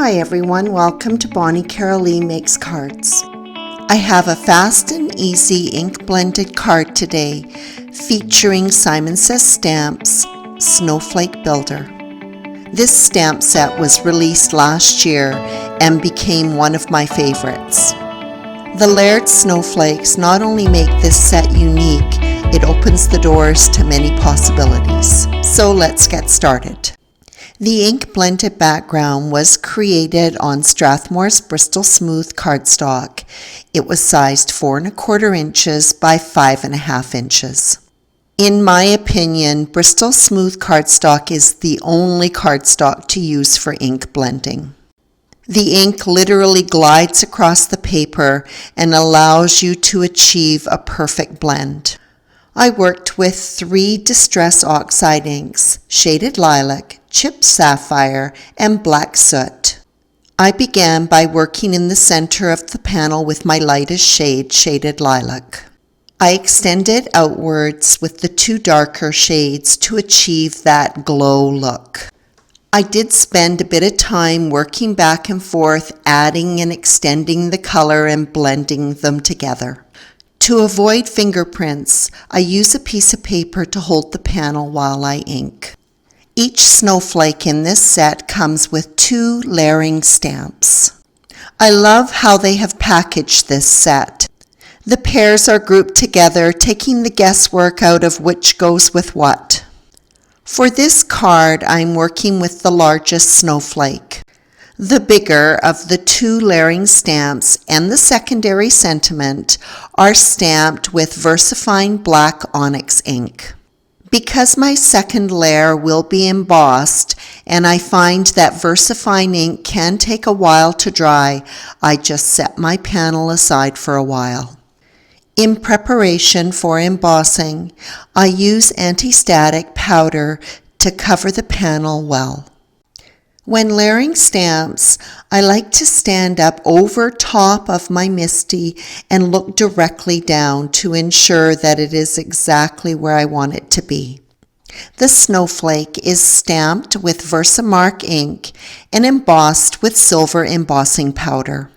Hi everyone, welcome to Bonnie Carolee Makes Cards. I have a fast and easy ink blended card today featuring Simon Says Stamps Snowflake Builder. This stamp set was released last year and became one of my favorites. The layered snowflakes not only make this set unique, it opens the doors to many possibilities. So let's get started. The ink blended background was created on Strathmore's Bristol Smooth cardstock. It was sized 4 1/4 inches by 5 1/2 inches. In my opinion, Bristol Smooth cardstock is the only cardstock to use for ink blending. The ink literally glides across the paper and allows you to achieve a perfect blend. I worked with 3 Distress Oxide inks, Shaded Lilac, Chipped Sapphire, and Black Soot. I began by working in the center of the panel with my lightest shade, Shaded Lilac. I extended outwards with the 2 darker shades to achieve that glow look. I did spend a bit of time working back and forth, adding and extending the color and blending them together. To avoid fingerprints, I use a piece of paper to hold the panel while I ink. Each snowflake in this set comes with 2 layering stamps. I love how they have packaged this set. The pairs are grouped together, taking the guesswork out of which goes with what. For this card, I'm working with the largest snowflake. The bigger of the 2 layering stamps and the secondary sentiment are stamped with VersaFine Black Onyx ink. Because my second layer will be embossed and I find that VersaFine ink can take a while to dry, I just set my panel aside for a while. In preparation for embossing, I use anti-static powder to cover the panel well. When layering stamps, I like to stand up over top of my MISTI and look directly down to ensure that it is exactly where I want it to be. The snowflake is stamped with Versamark ink and embossed with silver embossing powder.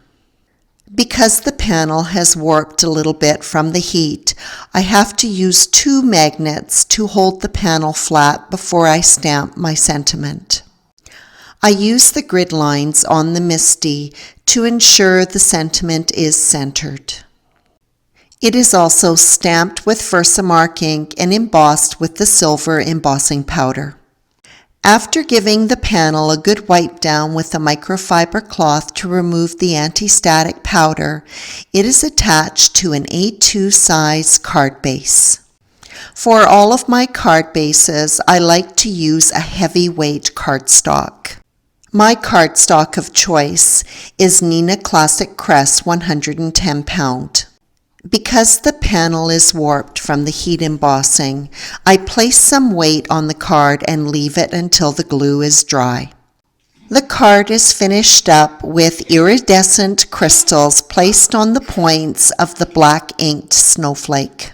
Because the panel has warped a little bit from the heat, I have to use 2 magnets to hold the panel flat before I stamp my sentiment. I use the grid lines on the MISTI to ensure the sentiment is centered. It is also stamped with Versamark ink and embossed with the silver embossing powder. After giving the panel a good wipe down with a microfiber cloth to remove the anti-static powder, it is attached to an A2 size card base. For all of my card bases, I like to use a heavyweight cardstock. My cardstock of choice is Nina Classic Crest 110 pound. Because the panel is warped from the heat embossing, I place some weight on the card and leave it until the glue is dry. The card is finished up with iridescent crystals placed on the points of the black inked snowflake.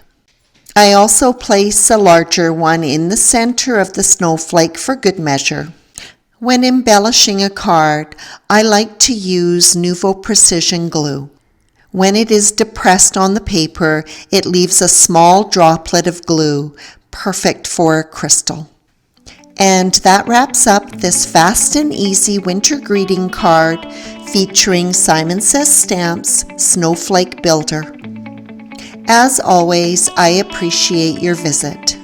I also place a larger one in the center of the snowflake for good measure. When embellishing a card, I like to use Nouveau Precision glue. When it is depressed on the paper, it leaves a small droplet of glue, perfect for a crystal. And that wraps up this fast and easy winter greeting card featuring Simon Says Stamps Snowflake Builder. As always, I appreciate your visit.